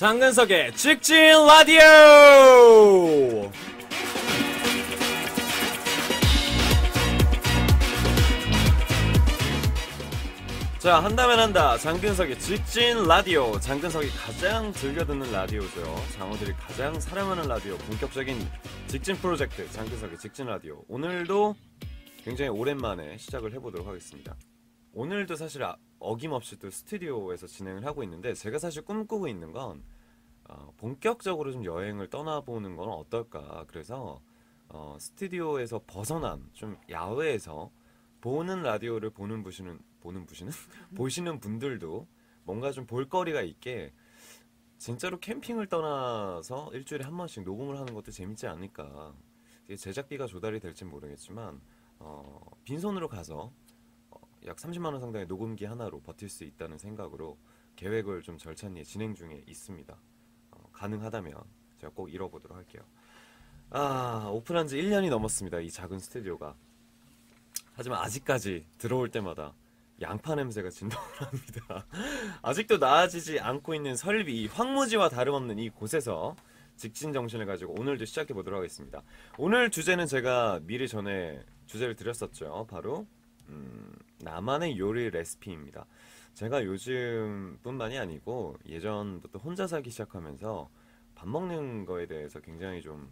장근석의 직진 라디오! 자, 한다면 한다. 장근석의 직진 라디오. 장근석이 가장 즐겨듣는 라디오죠. 장어들이 가장 사랑하는 라디오. 본격적인 직진 프로젝트 장근석의 직진 라디오. 오늘도 굉장히 오랜만에 시작을 해보도록 하겠습니다. 오늘도 사실 어김없이 또 스튜디오에서 진행을 하고 있는데, 제가 사실 꿈꾸고 있는 건 본격적으로 좀 여행을 떠나보는 건 어떨까. 그래서 스튜디오에서 벗어난 좀 야외에서 보는 라디오를 보시는 분들도 뭔가 좀 볼거리가 있게, 진짜로 캠핑을 떠나서 일주일에 한 번씩 녹음을 하는 것도 재밌지 않을까. 이게 제작비가 조달이 될진 모르겠지만 빈손으로 가서 약 30만 원 상당의 녹음기 하나로 버틸 수 있다는 생각으로 계획을 좀 절찬리에 진행 중에 있습니다. 가능하다면 제가 꼭 이뤄보도록 할게요. 오픈한 지 1년이 넘었습니다. 이 작은 스튜디오가. 하지만 아직까지 들어올 때마다 양파 냄새가 진동을 합니다. 아직도 나아지지 않고 있는 설비, 이 황무지와 다름없는 이 곳에서 직진 정신을 가지고 오늘도 시작해 보도록 하겠습니다. 오늘 주제는 제가 미리 전에 주제를 드렸었죠. 바로 나만의 요리 레시피입니다. 제가 요즘 뿐만이 아니고 예전부터 혼자 살기 시작하면서 밥 먹는 거에 대해서 굉장히 좀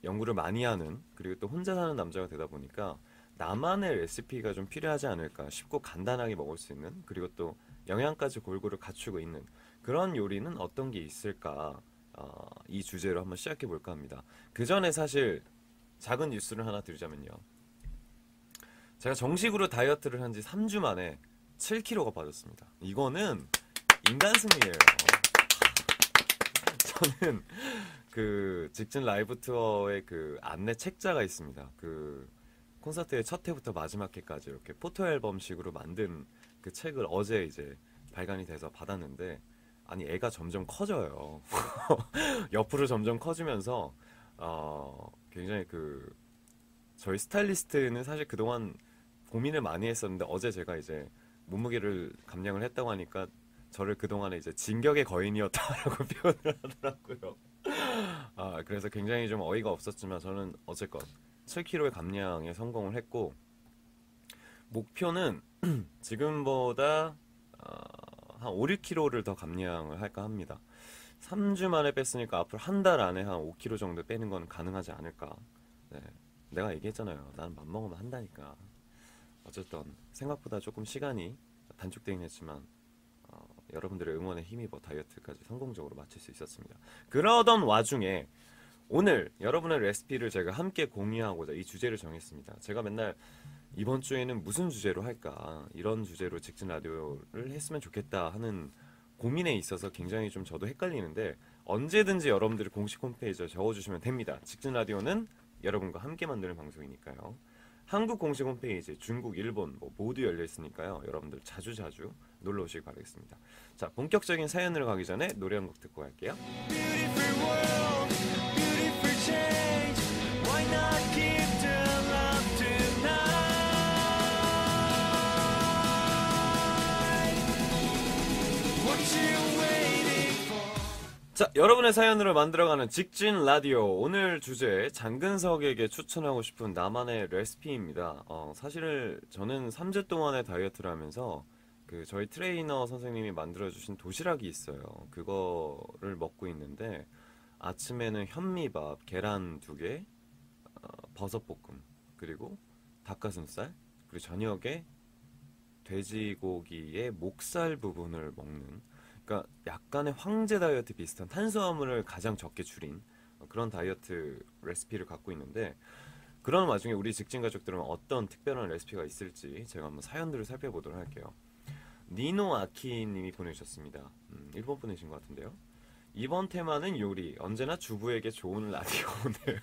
연구를 많이 하는, 그리고 또 혼자 사는 남자가 되다 보니까 나만의 레시피가 좀 필요하지 않을까, 쉽고 간단하게 먹을 수 있는, 그리고 또 영양까지 골고루 갖추고 있는 그런 요리는 어떤 게 있을까, 이 주제로 한번 시작해 볼까 합니다. 그 전에 사실 작은 뉴스를 하나 드리자면요, 제가 정식으로 다이어트를 한 지 3주 만에 7kg가 빠졌습니다. 이거는 인간 승리예요. 저는 그 직진 라이브 투어의 그 안내 책자가 있습니다. 그 콘서트의 첫 회부터 마지막 회까지 이렇게 포토 앨범식으로 만든 그 책을 어제 이제 발간이 돼서 받았는데, 아니 애가 점점 커져요. 옆으로 점점 커지면서 굉장히 그 저희 스타일리스트는 사실 그동안 고민을 많이 했었는데, 어제 제가 이제 몸무게를 감량을 했다고 하니까 저를 그동안에 이제 진격의 거인이었다라고 표현을 하더라고요. 그래서 굉장히 좀 어이가 없었지만 저는 어쨌건 7kg의 감량에 성공을 했고, 목표는 지금보다 한 5, 6kg를 더 감량을 할까 합니다. 3주 만에 뺐으니까 앞으로 한 달 안에 한 5kg 정도 빼는 건 가능하지 않을까. 네. 내가 얘기했잖아요. 나는 맘 먹으면 한다니까. 어쨌든 생각보다 조금 시간이 단축되긴 했지만 여러분들의 응원에 힘입어 다이어트까지 성공적으로 마칠 수 있었습니다. 그러던 와중에 오늘 여러분의 레시피를 제가 함께 공유하고자 이 주제를 정했습니다. 제가 맨날 이번 주에는 무슨 주제로 할까, 이런 주제로 직진 라디오를 했으면 좋겠다 하는 고민에 있어서 굉장히 좀 저도 헷갈리는데, 언제든지 여러분들이 공식 홈페이지에 적어주시면 됩니다. 직진 라디오는 여러분과 함께 만드는 방송이니까요. 한국 공식 홈페이지, 중국, 일본 모두 열려 있으니까요. 여러분들 자주자주 놀러 오시기 바라겠습니다. 자, 본격적인 사연으로 가기 전에 노래 한 곡 듣고 갈게요. 자, 여러분의 사연으로 만들어가는 직진 라디오. 오늘 주제, 장근석에게 추천하고 싶은 나만의 레시피입니다. 사실 저는 3주 동안의 다이어트를 하면서 그 저희 트레이너 선생님이 만들어주신 도시락이 있어요. 그거를 먹고 있는데, 아침에는 현미밥, 계란 2개, 버섯볶음, 그리고 닭가슴살, 그리고 저녁에 돼지고기의 목살 부분을 먹는, 그러니까 약간의 황제 다이어트 비슷한 탄수화물을 가장 적게 줄인 그런 다이어트 레시피를 갖고 있는데, 그런 와중에 우리 직진 가족들은 어떤 특별한 레시피가 있을지 제가 한번 사연들을 살펴보도록 할게요. 니노 아키님이 보내주셨습니다. 일본 분이신 것 같은데요. 이번 테마는 요리, 언제나 주부에게 좋은 라디오네요.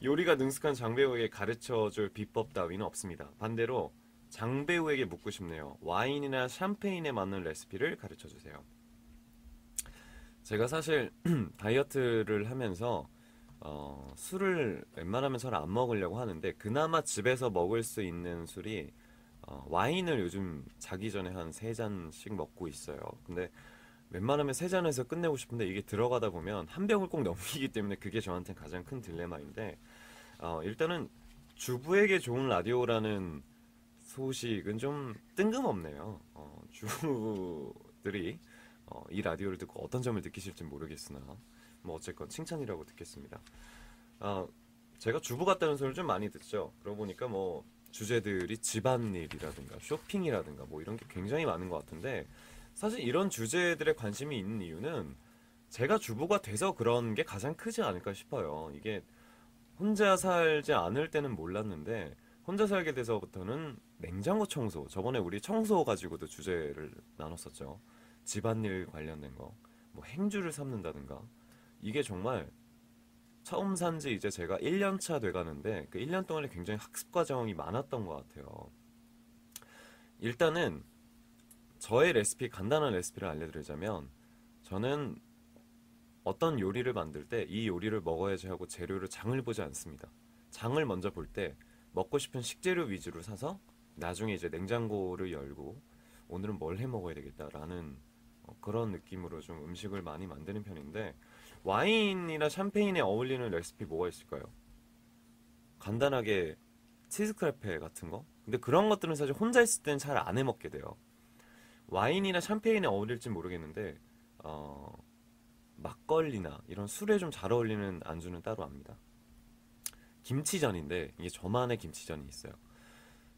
요리가 능숙한 장배우에게 가르쳐줄 비법 따위는 없습니다. 반대로 장배우에게 묻고 싶네요. 와인이나 샴페인에 맞는 레시피를 가르쳐주세요. 제가 사실 다이어트를 하면서 술을 웬만하면 잘 안 먹으려고 하는데, 그나마 집에서 먹을 수 있는 술이 와인을 요즘 자기 전에 한 3잔씩 먹고 있어요. 근데 웬만하면 세 잔에서 끝내고 싶은데 이게 들어가다 보면 한 병을 꼭 넘기기 때문에 그게 저한테는 가장 큰 딜레마인데 일단은 주부에게 좋은 라디오라는 소식은 좀 뜬금없네요. 주부들이 이 라디오를 듣고 어떤 점을 느끼실지 모르겠으나 뭐 어쨌건 칭찬이라고 듣겠습니다. 어, 제가 주부 같다는 소리를 좀 많이 듣죠. 그러고 보니까 뭐 주제들이 집안일이라든가 쇼핑이라든가 뭐 이런 게 굉장히 많은 것 같은데 사실 이런 주제들에 관심이 있는 이유는 제가 주부가 돼서 그런 게 가장 크지 않을까 싶어요. 이게 혼자 살지 않을 때는 몰랐는데 혼자 살게 돼서부터는 냉장고 청소, 저번에 우리 청소 가지고도 주제를 나눴었죠. 집안일 관련된 거, 뭐 행주를 삶는다든가 이게 정말 처음 산지 이제 제가 1년 차 돼가는데 그 1년 동안에 굉장히 학습 과정이 많았던 것 같아요. 일단은 저의 레시피, 간단한 레시피를 알려드리자면 저는 어떤 요리를 만들 때 이 요리를 먹어야지 하고 재료를 장을 보지 않습니다. 장을 먼저 볼 때 먹고 싶은 식재료 위주로 사서 나중에 이제 냉장고를 열고 오늘은 뭘 해 먹어야 되겠다라는 그런 느낌으로 좀 음식을 많이 만드는 편인데 와인이나 샴페인에 어울리는 레시피 뭐가 있을까요? 간단하게 치즈 크레페 같은 거? 근데 그런 것들은 사실 혼자 있을 때는 잘 안 해 먹게 돼요. 와인이나 샴페인에 어울릴지 모르겠는데 어, 막걸리나 이런 술에 좀 잘 어울리는 안주는 따로 압니다. 김치전인데 이게 저만의 김치전이 있어요.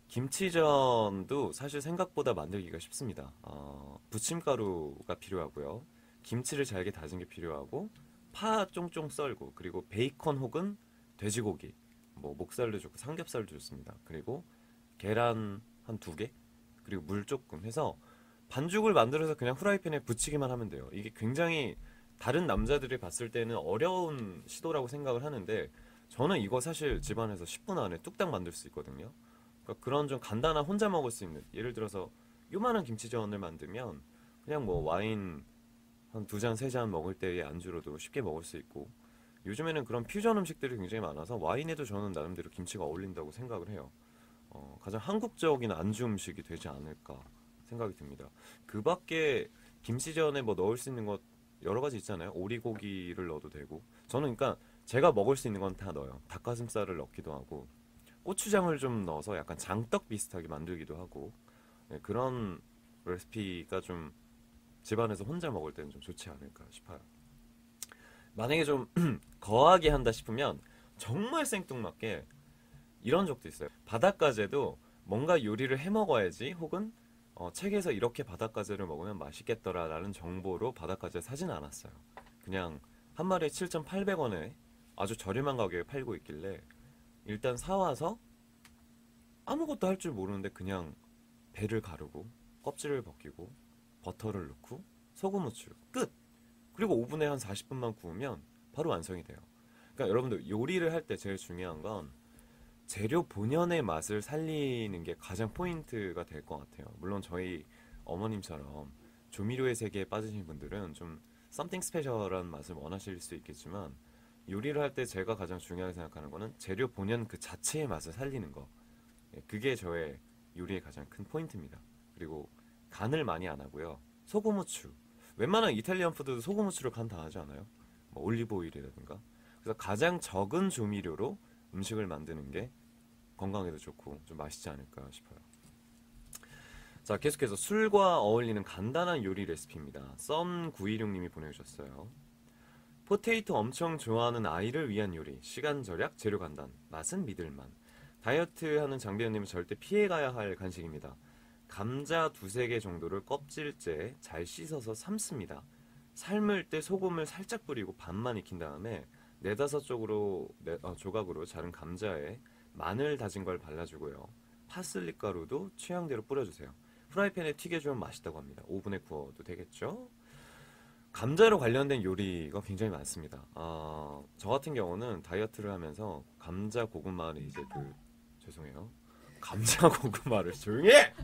김치전도 사실 생각보다 만들기가 쉽습니다. 부침가루가 필요하고요. 김치를 잘게 다진 게 필요하고 파 쫑쫑 썰고 그리고 베이컨 혹은 돼지고기 뭐 목살도 좋고 삼겹살도 좋습니다. 그리고 계란 한 두 개 그리고 물 조금 해서 반죽을 만들어서 그냥 후라이팬에 붙이기만 하면 돼요. 이게 굉장히 다른 남자들이 봤을 때는 어려운 시도라고 생각을 하는데 저는 이거 사실 집안에서 10분 안에 뚝딱 만들 수 있거든요. 그러니까 그런 좀 간단한 혼자 먹을 수 있는 예를 들어서 요만한 김치전을 만들면 그냥 뭐 와인 한 두 잔, 세 잔 먹을 때의 안주로도 쉽게 먹을 수 있고 요즘에는 그런 퓨전 음식들이 굉장히 많아서 와인에도 저는 나름대로 김치가 어울린다고 생각을 해요. 가장 한국적인 안주 음식이 되지 않을까 생각이 듭니다. 그 밖에 김치전에 뭐 넣을 수 있는 것 여러 가지 있잖아요. 오리고기를 넣어도 되고. 저는 그러니까 제가 먹을 수 있는 건 다 넣어요. 닭가슴살을 넣기도 하고, 고추장을 좀 넣어서 약간 장떡 비슷하게 만들기도 하고, 네, 그런 레시피가 좀 집안에서 혼자 먹을 때는 좀 좋지 않을까 싶어요. 만약에 좀 거하게 한다 싶으면 정말 생뚱맞게 이런 적도 있어요. 바닷가재도 뭔가 요리를 해 먹어야지 혹은 책에서 이렇게 바닷가재를 먹으면 맛있겠더라라는 정보로 바닷가재 사진 않았어요. 그냥 한 마리에 7,800원에 아주 저렴한 가격에 팔고 있길래 일단 사와서 아무것도 할 줄 모르는데 그냥 배를 가르고 껍질을 벗기고 버터를 넣고 소금 후추 끝! 그리고 오븐에 한 40분만 구우면 바로 완성이 돼요. 그러니까 여러분들 요리를 할 때 제일 중요한 건 재료 본연의 맛을 살리는 게 가장 포인트가 될 것 같아요. 물론 저희 어머님처럼 조미료의 세계에 빠지신 분들은 좀 something special한 맛을 원하실 수 있겠지만 요리를 할 때 제가 가장 중요하게 생각하는 거는 재료 본연 그 자체의 맛을 살리는 거. 예, 그게 저의 요리의 가장 큰 포인트입니다. 그리고 간을 많이 안 하고요. 소금, 후추. 웬만한 이탈리안 푸드도 소금, 후추를 간 다 하지 않아요? 뭐 올리브 오일이라든가. 그래서 가장 적은 조미료로 음식을 만드는 게 건강에도 좋고 좀 맛있지 않을까 싶어요. 자, 계속해서 술과 어울리는 간단한 요리 레시피입니다. 썸916님이 보내주셨어요. 포테이토 엄청 좋아하는 아이를 위한 요리. 시간 절약, 재료 간단, 맛은 믿을만. 다이어트 하는 장비현님은 절대 피해가야 할 간식입니다. 감자 두세 개 정도를 껍질째 잘 씻어서 삶습니다. 삶을 때 소금을 살짝 뿌리고 반만 익힌 다음에 네다섯 조각으로 자른 감자에 마늘 다진 걸 발라주고요. 파슬리 가루도 취향대로 뿌려주세요. 프라이팬에 튀겨주면 맛있다고 합니다. 오븐에 구워도 되겠죠? 감자로 관련된 요리가 굉장히 많습니다. 저 같은 경우는 다이어트를 하면서 감자 고구마를 이제 죄송해요. 감자 고구마를 조용히 해!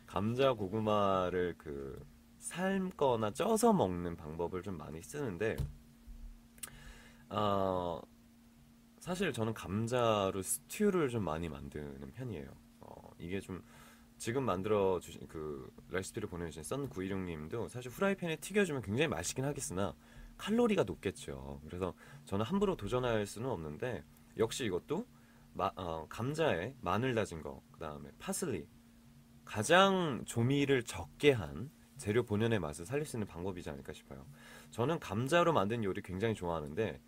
감자 고구마를 삶거나 쪄서 먹는 방법을 좀 많이 쓰는데, 어, 사실 저는 감자로 스튜를 좀 많이 만드는 편이에요. 이게 좀 지금 만들어 주신 그 레시피를 보내주신 썬916님도 사실 후라이팬에 튀겨주면 굉장히 맛있긴 하겠으나 칼로리가 높겠죠. 그래서 저는 함부로 도전할 수는 없는데 역시 이것도 감자에 마늘 다진 거, 그 다음에 파슬리 가장 조미를 적게 한 재료 본연의 맛을 살릴 수 있는 방법이지 않을까 싶어요. 저는 감자로 만든 요리 굉장히 좋아하는데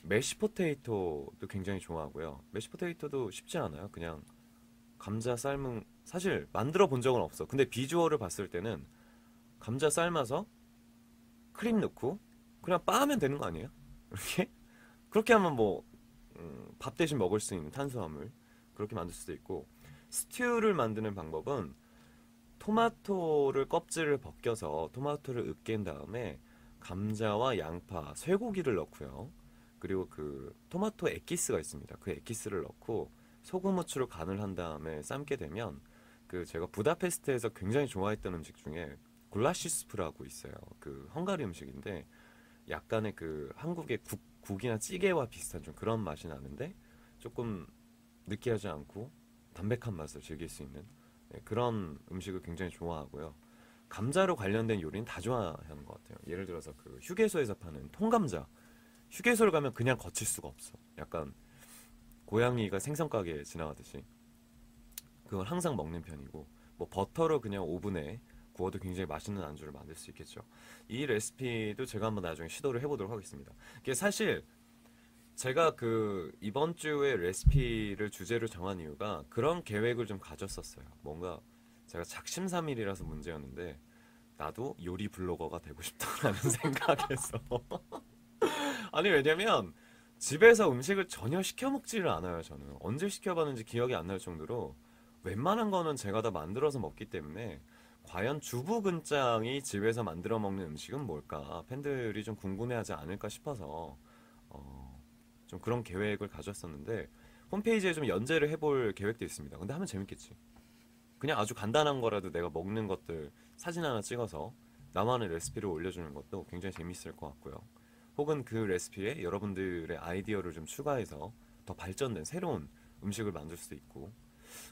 메시포테이토도 굉장히 좋아하고요. 메시포테이토도 쉽지 않아요. 그냥 감자 삶은 사실 만들어 본 적은 없어. 근데 비주얼을 봤을 때는 감자 삶아서 크림 넣고 그냥 빻으면 되는 거 아니에요? 이렇게 그렇게 하면 뭐 밥 대신 먹을 수 있는 탄수화물 그렇게 만들 수도 있고 스튜를 만드는 방법은 토마토를 껍질을 벗겨서 토마토를 으깬 다음에 감자와 양파, 쇠고기를 넣고요. 그리고 그 토마토 엑기스가 있습니다. 그 엑기스를 넣고 소금 후추로 간을 한 다음에 삶게 되면 그 제가 부다페스트에서 굉장히 좋아했던 음식 중에 굴라시스프라고 있어요. 그 헝가리 음식인데 약간의 그 한국의 국이나 찌개와 비슷한 좀 그런 맛이 나는데 조금 느끼하지 않고 담백한 맛을 즐길 수 있는 그런 음식을 굉장히 좋아하고요. 감자로 관련된 요리는 다 좋아하는 것 같아요. 예를 들어서 그 휴게소에서 파는 통감자. 휴게소를 가면 그냥 거칠 수가 없어. 약간 고양이가 생선 가게에 지나가듯이 그걸 항상 먹는 편이고 뭐 버터로 그냥 오븐에 구워도 굉장히 맛있는 안주를 만들 수 있겠죠. 이 레시피도 제가 한번 나중에 시도를 해보도록 하겠습니다. 이게 사실 제가 그 이번 주에 레시피를 주제로 정한 이유가 그런 계획을 좀 가졌었어요. 뭔가 제가 작심삼일이라서 문제였는데 나도 요리 블로거가 되고 싶다라는 생각에서 아니 왜냐면 집에서 음식을 전혀 시켜 먹지를 않아요. 저는 언제 시켜봤는지 기억이 안 날 정도로 웬만한 거는 제가 다 만들어서 먹기 때문에 과연 주부근장이 집에서 만들어 먹는 음식은 뭘까 팬들이 좀 궁금해하지 않을까 싶어서 좀 그런 계획을 가졌었는데 홈페이지에 좀 연재를 해볼 계획도 있습니다. 근데 하면 재밌겠지. 그냥 아주 간단한 거라도 내가 먹는 것들 사진 하나 찍어서 나만의 레시피를 올려주는 것도 굉장히 재밌을 것 같고요. 혹은 그 레시피에 여러분들의 아이디어를 좀 추가해서 더 발전된 새로운 음식을 만들 수도 있고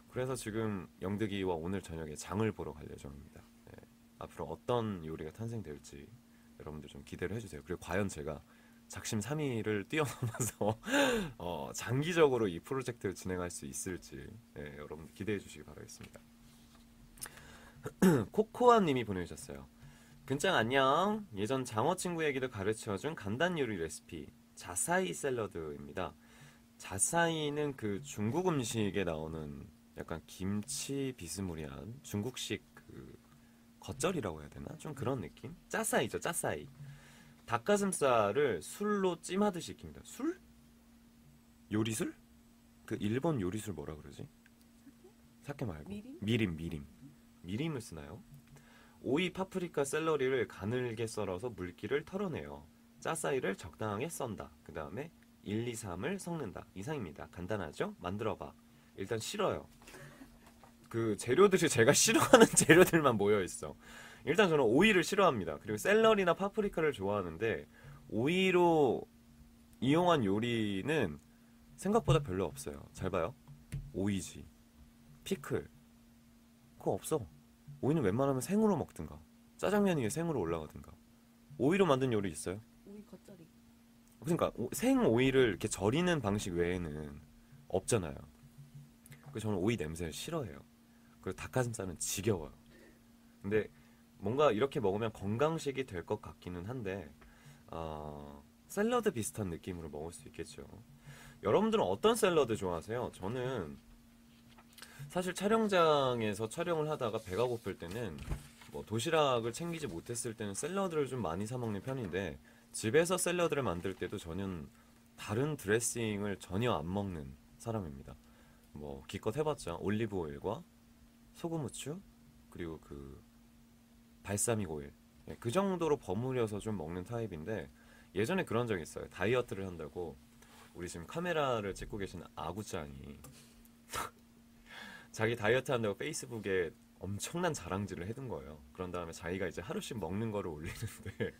그래서 지금 영득이와 오늘 저녁에 장을 보러 갈 예정입니다. 네. 앞으로 어떤 요리가 탄생될지 여러분들 좀 기대를 해주세요. 그리고 과연 제가 작심삼일을 뛰어넘어서 장기적으로 이 프로젝트를 진행할 수 있을지 네, 여러분 기대해 주시기 바라겠습니다. 코코아 님이 보내주셨어요. 근짱 안녕. 예전 장어 친구에게도 가르쳐준 간단 요리 레시피 자사이 샐러드입니다. 자사이는 그 중국 음식에 나오는 약간 김치 비스무리한 중국식 그 겉절이라고 해야 되나? 좀 그런 느낌? 짜사이죠, 짜사이. 닭가슴살을 술로 찜하듯이 익힙니다. 술? 요리술? 그 일본 요리술 뭐라 그러지? 사케 말고 미림? 미림. 미림을 쓰나요? 오이, 파프리카, 샐러리를 가늘게 썰어서 물기를 털어내요. 짜사이를 적당하게 썬다. 그 다음에 1, 2, 3을 섞는다. 이상입니다. 간단하죠? 만들어봐. 일단 싫어요. 그 재료들이 제가 싫어하는 재료들만 모여 있어. 일단 저는 오이를 싫어합니다. 그리고 샐러리나 파프리카를 좋아하는데 오이로 이용한 요리는 생각보다 별로 없어요. 잘 봐요. 오이지, 피클, 그거 없어. 오이는 웬만하면 생으로 먹든가 짜장면 위에 생으로 올라가든가 오이로 만든 요리 있어요? 오이 겉절이. 그러니까 생 오이를 이렇게 절이는 방식 외에는 없잖아요. 그래서 저는 오이 냄새를 싫어해요. 그리고 닭가슴살은 지겨워요. 근데 뭔가 이렇게 먹으면 건강식이 될 것 같기는 한데 샐러드 비슷한 느낌으로 먹을 수 있겠죠. 여러분들은 어떤 샐러드 좋아하세요? 저는 사실 촬영장에서 촬영을 하다가 배가 고플 때는 뭐 도시락을 챙기지 못했을 때는 샐러드를 좀 많이 사 먹는 편인데 집에서 샐러드를 만들 때도 저는 다른 드레싱을 전혀 안 먹는 사람입니다. 뭐 기껏 해봤자 올리브 오일과 소금 후추 그리고 그 발사믹 오일 그 정도로 버무려서 좀 먹는 타입인데 예전에 그런 적이 있어요. 다이어트를 한다고 우리 지금 카메라를 찍고 계신 아구짱이 자기 다이어트 한다고 페이스북에 엄청난 자랑질을 해둔 거예요. 그런 다음에 자기가 이제 하루씩 먹는 거를 올리는데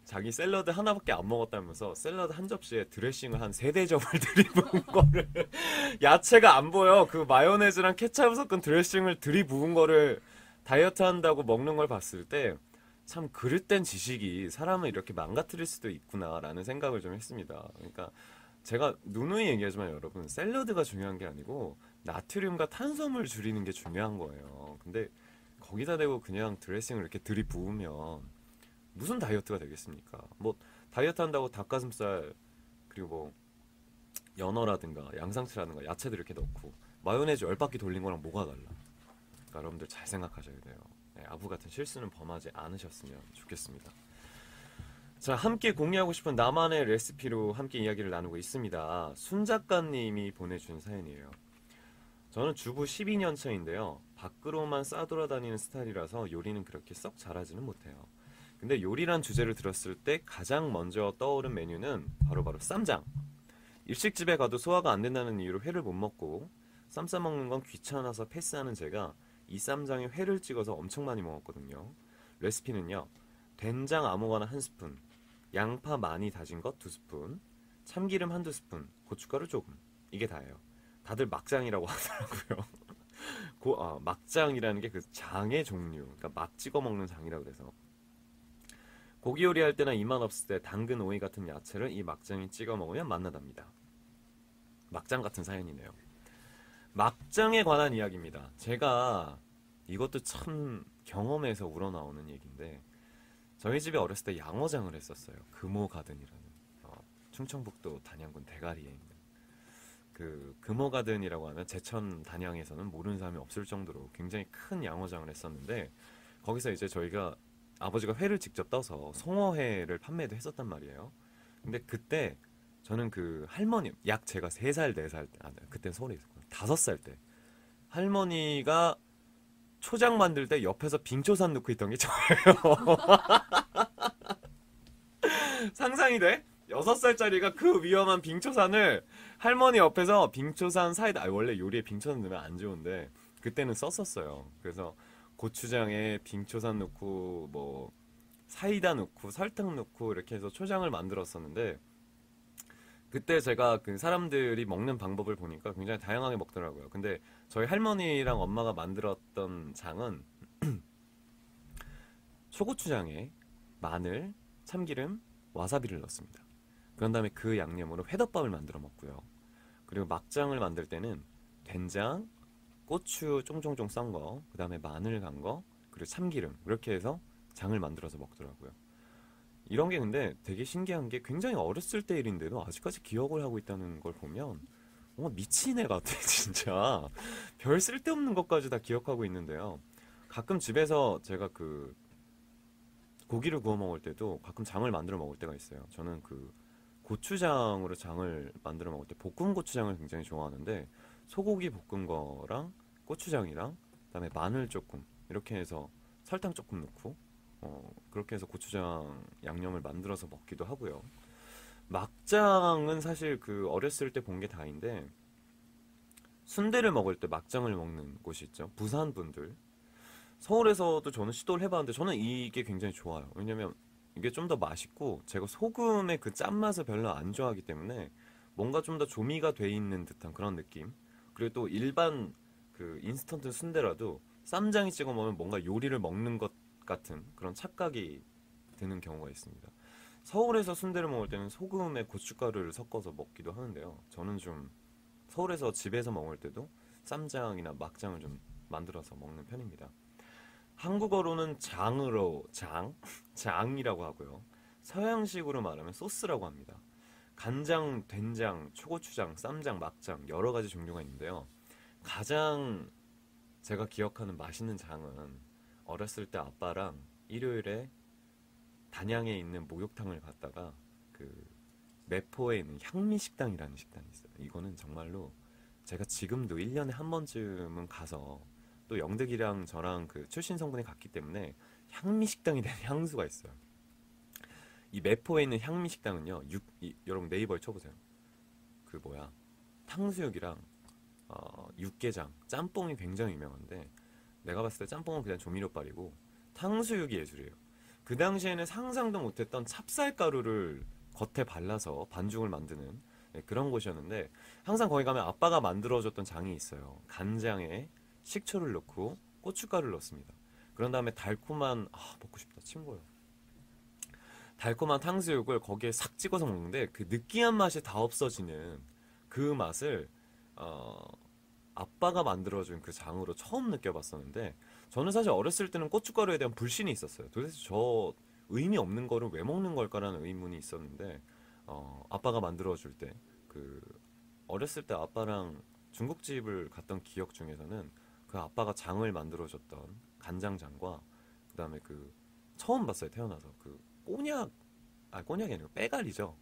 자기 샐러드 하나밖에 안 먹었다면서 샐러드 한 접시에 드레싱을 한 3대접을 들이부은 거를 야채가 안 보여. 그 마요네즈랑 케찹 섞은 드레싱을 들이부은 거를 다이어트 한다고 먹는 걸 봤을 때 참 그릇된 지식이 사람을 이렇게 망가뜨릴 수도 있구나라는 생각을 좀 했습니다. 그러니까 제가 누누이 얘기하지만 여러분 샐러드가 중요한 게 아니고 나트륨과 탄수화물 줄이는 게 중요한 거예요. 근데 거기다 대고 그냥 드레싱을 이렇게 들이부으면 무슨 다이어트가 되겠습니까? 뭐 다이어트 한다고 닭가슴살 그리고 뭐 연어라든가 양상추라든가 야채들 이렇게 넣고 마요네즈 10바퀴 돌린 거랑 뭐가 달라? 그러니까 여러분들 잘 생각하셔야 돼요. 네, 아부 같은 실수는 범하지 않으셨으면 좋겠습니다. 자, 함께 공유하고 싶은 나만의 레시피로 함께 이야기를 나누고 있습니다. 순 작가님이 보내준 사연이에요. 저는 주부 12년 차인데요. 밖으로만 싸돌아다니는 스타일이라서 요리는 그렇게 썩 잘하지는 못해요. 근데 요리란 주제를 들었을 때 가장 먼저 떠오른 메뉴는 바로 쌈장. 일식집에 가도 소화가 안 된다는 이유로 회를 못 먹고 쌈 싸먹는 건 귀찮아서 패스하는 제가 이 쌈장에 회를 찍어서 엄청 많이 먹었거든요. 레시피는요. 된장 아무거나 1스푼, 양파 많이 다진 것 2스푼, 참기름 1~2스푼, 고춧가루 조금. 이게 다예요. 다들 막장이라고 하더라고요. 막장이라는 게 그 장의 종류, 그러니까 막 찍어 먹는 장이라고 그래서 고기 요리할 때나 입맛 없을 때 당근, 오이 같은 야채를 이 막장에 찍어 먹으면 맛나답니다. 막장 같은 사연이네요. 막장에 관한 이야기입니다. 제가 이것도 참 경험에서 우러나오는 얘기인데 저희 집에 어렸을 때 양어장을 했었어요. 금호가든이라는 충청북도 단양군 대가리에 있는 그 금호가든이라고 하면 제천 단양에서는 모르는 사람이 없을 정도로 굉장히 큰 양어장을 했었는데 거기서 이제 저희가 아버지가 회를 직접 떠서 송어회를 판매도 했었단 말이에요. 근데 그때 저는 그 할머니 약 제가 3살 4살 때 그때 서울에 있었거든요. 5살 때 할머니가 초장 만들 때 옆에서 빙초산 넣고 있던 게 저예요. 상상이 돼? 6살짜리가 그 위험한 빙초산을 할머니 옆에서 빙초산 사이다. 원래 요리에 빙초산 넣으면 안 좋은데 그때는 썼었어요. 그래서 고추장에 빙초산 넣고 뭐 사이다 넣고 설탕 넣고 이렇게 해서 초장을 만들었었는데 그때 제가 그 사람들이 먹는 방법을 보니까 굉장히 다양하게 먹더라고요. 근데 저희 할머니랑 엄마가 만들었던 장은 초고추장에 마늘, 참기름, 와사비를 넣습니다. 그런 다음에 그 양념으로 회덮밥을 만들어 먹고요. 그리고 막장을 만들 때는 된장, 고추 쫑쫑쫑 썬 거, 그 다음에 마늘 간 거, 그리고 참기름 이렇게 해서 장을 만들어서 먹더라고요. 이런 게 근데 되게 신기한 게 굉장히 어렸을 때 일인데도 아직까지 기억을 하고 있다는 걸 보면 뭔가 미친 애 같아 진짜. 별 쓸데없는 것까지 다 기억하고 있는데요. 가끔 집에서 제가 그 고기를 구워 먹을 때도 가끔 장을 만들어 먹을 때가 있어요. 저는 그 고추장으로 장을 만들어 먹을 때 볶음 고추장을 굉장히 좋아하는데 소고기 볶은 거랑 고추장이랑 그다음에 마늘 조금 이렇게 해서 설탕 조금 넣고 그렇게 해서 고추장 양념을 만들어서 먹기도 하고요. 막장은 사실 그 어렸을 때 본 게 다인데 순대를 먹을 때 막장을 먹는 곳이 있죠. 부산 분들. 서울에서도 저는 시도를 해봤는데 저는 이게 굉장히 좋아요. 왜냐면 이게 좀 더 맛있고 제가 소금의 그 짠맛을 별로 안 좋아하기 때문에 뭔가 좀 더 조미가 돼 있는 듯한 그런 느낌. 그리고 또 일반 그 인스턴트 순대라도 쌈장이 찍어 먹으면 뭔가 요리를 먹는 것 같은 그런 착각이 드는 경우가 있습니다. 서울에서 순대를 먹을 때는 소금에 고춧가루를 섞어서 먹기도 하는데요. 저는 좀 서울에서 집에서 먹을 때도 쌈장이나 막장을 좀 만들어서 먹는 편입니다. 한국어로는 장으로 장이라고 하고요. 서양식으로 말하면 소스라고 합니다. 간장, 된장, 초고추장, 쌈장, 막장 여러 가지 종류가 있는데요. 가장 제가 기억하는 맛있는 장은 어렸을 때 아빠랑 일요일에 단양에 있는 목욕탕을 갔다가 그 매포에 있는 향미식당이라는 식당이 있어요. 이거는 정말로 제가 지금도 1년에 한 번쯤은 가서 또 영득이랑 저랑 그 출신 성분이 같기 때문에 향미식당이 되는 향수가 있어요. 이 매포에 있는 향미식당은요. 여러분 네이버에 쳐보세요. 그 뭐야 탕수육이랑 육개장, 짬뽕이 굉장히 유명한데 내가 봤을 때 짬뽕은 그냥 조미료빨이고 탕수육이 예술이에요. 그 당시에는 상상도 못했던 찹쌀가루를 겉에 발라서 반죽을 만드는 그런 곳이었는데 항상 거기 가면 아빠가 만들어줬던 장이 있어요. 간장에 식초를 넣고 고춧가루를 넣습니다. 그런 다음에 달콤한 먹고 싶다 침 고요. 달콤한 탕수육을 거기에 싹 찍어서 먹는데 그 느끼한 맛이 다 없어지는 그 맛을 어, 아빠가 만들어준 그 장으로 처음 느껴봤었는데 저는 사실 어렸을 때는 고춧가루에 대한 불신이 있었어요. 도대체 저 의미 없는 거를 왜 먹는 걸까라는 의문이 있었는데 아빠가 만들어줄 때 그 어렸을 때 아빠랑 중국집을 갔던 기억 중에서는 그 아빠가 장을 만들어줬던 간장장과 그다음에 그 처음 봤어요 태어나서 그 꼬냑이 아니고 빼갈이죠.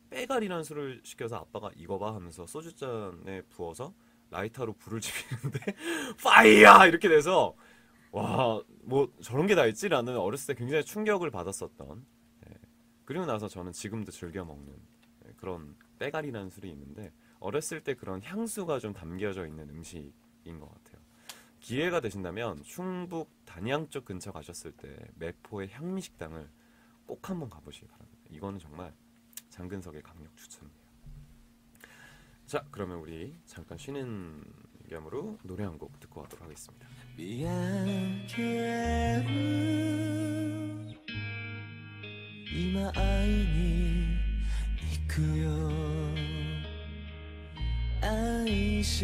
빼갈이라는 술을 시켜서 아빠가 이거 봐 하면서 소주잔에 부어서 라이터로 불을 지피는데 파이야 이렇게 돼서 와 뭐 저런 게 다 있지라는 어렸을 때 굉장히 충격을 받았었던 그리고 나서 저는 지금도 즐겨 먹는 그런 빼갈이라는 술이 있는데 어렸을 때 그런 향수가 좀 담겨져 있는 음식인 것 같아요. 기회가 되신다면 충북 단양 쪽 근처 가셨을 때 매포의 향미식당을 꼭 한번 가보시기 바랍니다. 이거는 정말 장근석의 강력 추천이에요. 자, 그러면 우리 잠깐 쉬는 겸으로 노래 한 곡 듣고 가도록 하겠습니다. 미안해 이마 아이니 니쿠요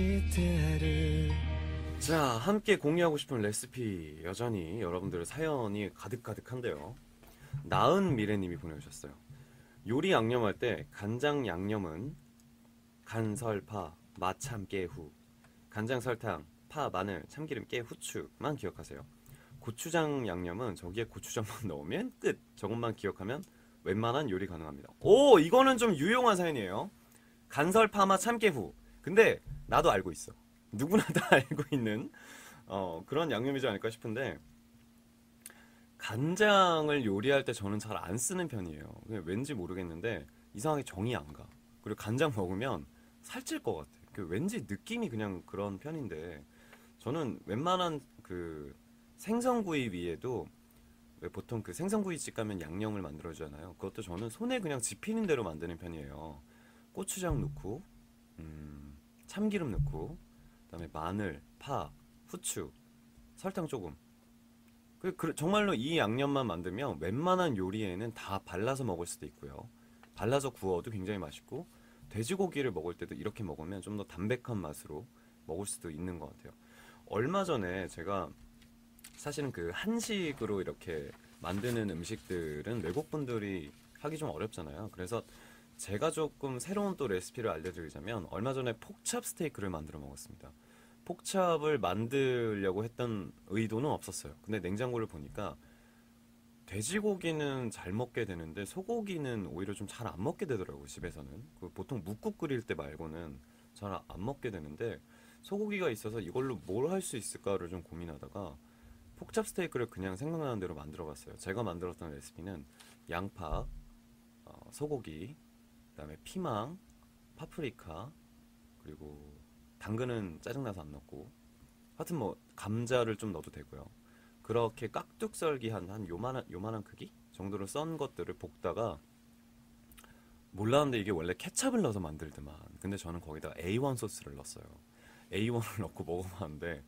아이시테를 자, 함께 공유하고 싶은 레시피 여전히 여러분들의 사연이 가득가득한데요. 나은 미래님이 보내주셨어요. 요리 양념할 때 간장 양념은 간설파, 마참, 깨후, 간장, 설탕, 파, 마늘, 참기름, 깨, 후추만 기억하세요. 고추장 양념은 저기에 고추장만 넣으면 끝. 저것만 기억하면 웬만한 요리 가능합니다. 오, 이거는 좀 유용한 사연이에요. 간설, 파마, 참깨후. 근데 나도 알고 있어. 누구나 다 알고 있는 그런 양념이지 않을까 싶은데 간장을 요리할 때 저는 잘 안 쓰는 편이에요. 왠지 모르겠는데 이상하게 정이 안 가. 그리고 간장 먹으면 살찔 것 같아. 왠지 느낌이 그냥 그런 편인데 저는 웬만한 그 생선구이 위에도 왜 보통 그 생선구이집 가면 양념을 만들어주잖아요. 그것도 저는 손에 그냥 집히는 대로 만드는 편이에요. 고추장 넣고 참기름 넣고 그다음에 마늘, 파, 후추, 설탕 조금. 정말로 이 양념만 만들면 웬만한 요리에는 다 발라서 먹을 수도 있고요. 발라서 구워도 굉장히 맛있고 돼지고기를 먹을 때도 이렇게 먹으면 좀 더 담백한 맛으로 먹을 수도 있는 것 같아요. 얼마 전에 제가 사실은 그 한식으로 이렇게 만드는 음식들은 외국 분들이 하기 좀 어렵잖아요. 그래서 제가 조금 새로운 또 레시피를 알려드리자면 얼마 전에 폭찹 스테이크를 만들어 먹었습니다. 폭찹을 만들려고 했던 의도는 없었어요. 근데 냉장고를 보니까 돼지고기는 잘 먹게 되는데 소고기는 오히려 좀 잘 안 먹게 되더라고요. 집에서는 보통 묵국 끓일 때 말고는 잘 안 먹게 되는데 소고기가 있어서 이걸로 뭘 할 수 있을까를 좀 고민하다가 폭찹 스테이크를 그냥 생각나는 대로 만들어 봤어요. 제가 만들었던 레시피는 양파, 소고기, 그다음에 피망, 파프리카, 그리고 당근은 짜증나서 안 넣고 하여튼 뭐 감자를 좀 넣어도 되고요. 그렇게 깍둑썰기한 한 요만한 크기 정도로 썬 것들을 볶다가 몰랐는데 이게 원래 케찹을 넣어서 만들더만. 근데 저는 거기다가 A1 소스를 넣었어요. A1을 넣고 먹어봤는데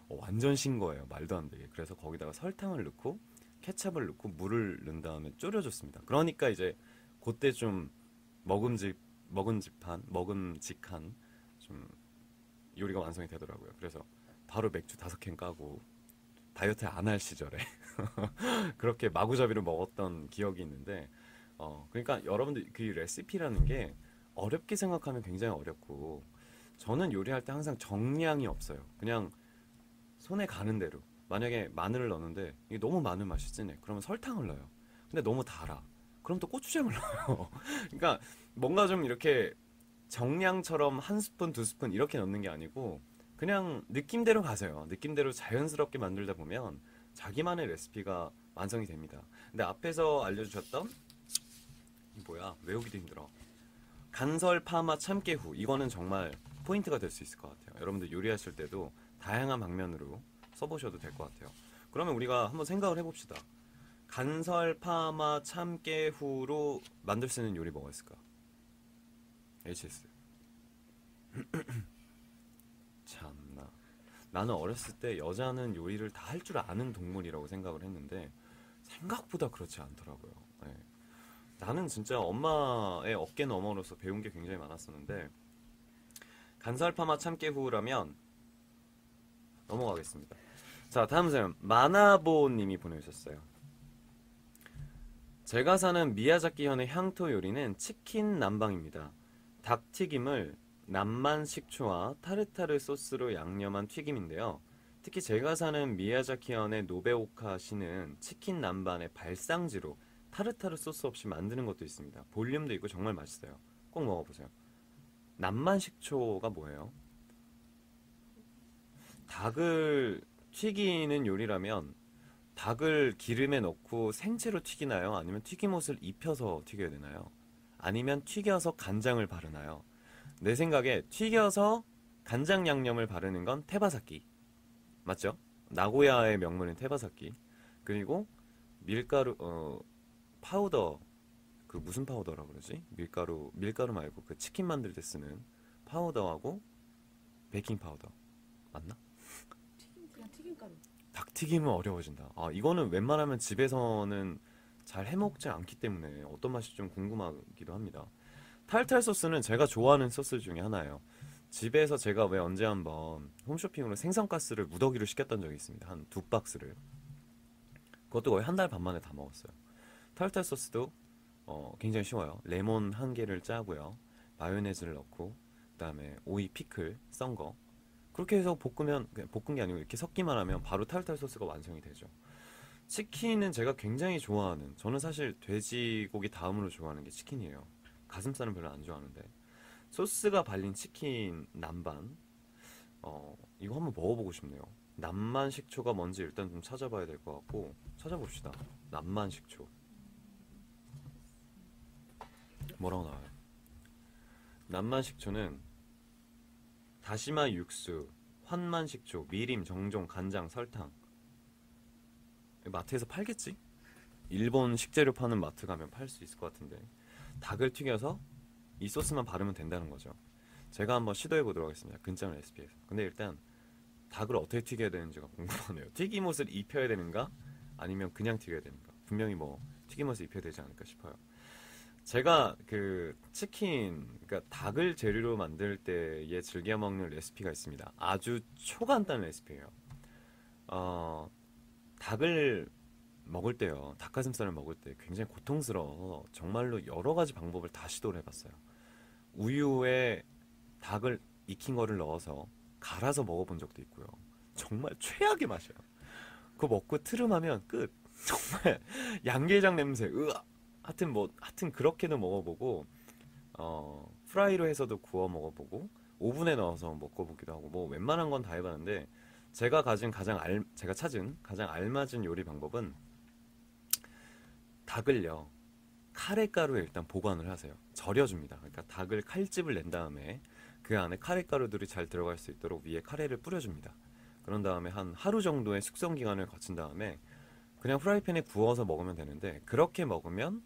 완전 신 거예요. 말도 안 되게. 그래서 거기다가 설탕을 넣고 케찹을 넣고 물을 넣은 다음에 졸여줬습니다. 그러니까 이제 그때 좀 먹음직한 좀 요리가 완성이 되더라고요. 그래서 바로 맥주 5캔 까고 다이어트 안 할 시절에 그렇게 마구잡이로 먹었던 기억이 있는데 그러니까 여러분들 그 레시피라는 게 어렵게 생각하면 굉장히 어렵고 저는 요리할 때 항상 정량이 없어요. 그냥 손에 가는 대로. 만약에 마늘을 넣는데 이게 너무 마늘 맛이 진해. 그러면 설탕을 넣어요. 근데 너무 달아. 그럼 또 고추장을 넣어요. 그러니까 뭔가 좀 이렇게 정량처럼 한 스푼, 두 스푼 이렇게 넣는 게 아니고 그냥 느낌대로 가세요. 느낌대로 자연스럽게 만들다 보면 자기만의 레시피가 완성이 됩니다. 근데 앞에서 알려주셨던 외우기도 힘들어. 간설, 파마, 참깨후 이거는 정말 포인트가 될 수 있을 것 같아요. 여러분들 요리하실 때도 다양한 방면으로 써보셔도 될 것 같아요. 그러면 우리가 한번 생각을 해봅시다. 간설, 파마, 참깨후로 만들 수 있는 요리 뭐가 있을까? HS. 참나. 나는 어렸을 때 여자는 요리를 다 할 줄 아는 동물이라고 생각을 했는데 생각보다 그렇지 않더라고요. 네. 나는 진짜 엄마의 어깨 너머로서 배운 게 굉장히 많았었는데 간설, 파마, 참깨후라면 넘어가겠습니다. 자, 다음 사연 마나보님이 보내주셨어요. 제가 사는 미야자키현의 향토 요리는 치킨 남방입니다. 닭튀김을 남만 식초와 타르타르 소스로 양념한 튀김인데요. 특히 제가 사는 미야자키현의 노베오카시는 치킨 남반의 발상지로 타르타르 소스 없이 만드는 것도 있습니다. 볼륨도 있고 정말 맛있어요. 꼭 먹어보세요. 남만 식초가 뭐예요? 닭을 튀기는 요리라면 닭을 기름에 넣고 생채로 튀기나요? 아니면 튀김옷을 입혀서 튀겨야 되나요? 아니면 튀겨서 간장을 바르나요? 내 생각에 튀겨서 간장 양념을 바르는 건 테바사키. 맞죠? 나고야의 명물인 테바사키. 그리고 밀가루, 파우더, 그 무슨 파우더라 그러지? 밀가루 말고 그 치킨 만들 때 쓰는 파우더하고 베이킹 파우더. 맞나? 그냥 튀김가루. 닭튀김은 어려워진다. 아, 이거는 웬만하면 집에서는 잘 해먹지 않기 때문에 어떤 맛이 좀 궁금하기도 합니다. 타르타르 소스는 제가 좋아하는 소스 중에 하나예요. 집에서 제가 왜 언제 한번 홈쇼핑으로 생선가스를 무더기로 시켰던 적이 있습니다. 한 2박스를. 그것도 거의 한 달 반 만에 다 먹었어요. 타르타르 소스도 굉장히 쉬워요. 레몬 한 개를 짜고요. 마요네즈를 넣고 그다음에 오이 피클 썬 거. 그렇게 해서 볶으면 그냥 볶은 게 아니고 이렇게 섞기만 하면 바로 타르타르 소스가 완성이 되죠. 치킨은 제가 굉장히 좋아하는, 저는 사실 돼지고기 다음으로 좋아하는 게 치킨이에요. 가슴살은 별로 안 좋아하는데 소스가 발린 치킨 남반, 이거 한번 먹어보고 싶네요. 남만 식초가 뭔지 일단 좀 찾아봐야 될 것 같고, 찾아봅시다. 남만 식초 뭐라고 나와요? 남만 식초는 다시마 육수, 환만 식초, 미림, 정종, 간장, 설탕. 마트에서 팔겠지? 일본 식재료 파는 마트 가면 팔 수 있을 것 같은데 닭을 튀겨서 이 소스만 바르면 된다는 거죠. 제가 한번 시도해 보도록 하겠습니다. 근짜는 레시피에서. 근데 일단 닭을 어떻게 튀겨야 되는지가 궁금하네요. 튀김옷을 입혀야 되는가? 아니면 그냥 튀겨야 되는가? 분명히 뭐 튀김옷을 입혀야 되지 않을까 싶어요. 제가 그 치킨, 그러니까 닭을 재료로 만들 때에 즐겨 먹는 레시피가 있습니다. 아주 초간단 레시피예요. 닭을 먹을 때요, 닭가슴살을 먹을 때 굉장히 고통스러워서 정말로 여러 가지 방법을 다 시도를 해봤어요. 우유에 닭을 익힌 거를 넣어서 갈아서 먹어본 적도 있고요. 정말 최악의 맛이에요. 그거 먹고 트름하면 끝. 정말 양계장 냄새. 으아. 하여튼 그렇게도 먹어보고, 프라이로 해서도 구워 먹어보고, 오븐에 넣어서 먹어보기도 하고, 뭐 웬만한 건 다 해봤는데 제가 찾은 가장 알맞은 요리 방법은 닭을요, 카레가루에 일단 보관을 하세요. 절여줍니다. 그러니까 닭을 칼집을 낸 다음에 그 안에 카레가루들이 잘 들어갈 수 있도록 위에 카레를 뿌려줍니다. 그런 다음에 한 하루 정도의 숙성 기간을 거친 다음에 그냥 프라이팬에 구워서 먹으면 되는데, 그렇게 먹으면